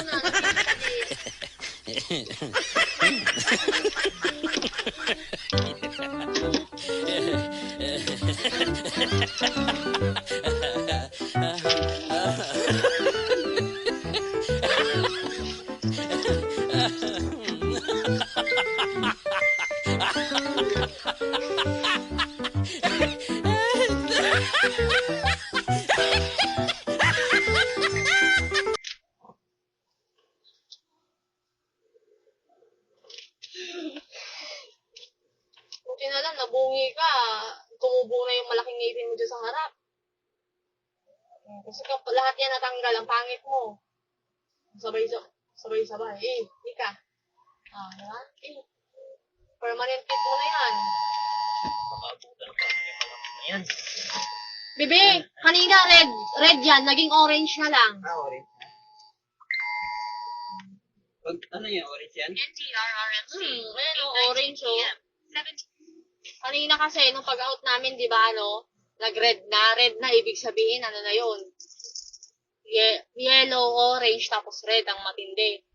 na. Buti na lang, nabungi ka. Tumubo na yung malaking ngipin mo dyan sa harap. Kasi lahat yan natanggal, ang pangit mo. Sabay-sabay. Ika. Diba? Permanent kit mo na yan. Makabutan pa yung mga yan. Bebe, kanina red yan, naging orange na lang. Orange. Ano yung orange yan? Orange Kanina kasi, nung pag-out namin, di ba, nag-red na. Red na, ibig sabihin, ano na yun? Yellow, orange, tapos red ang matindi.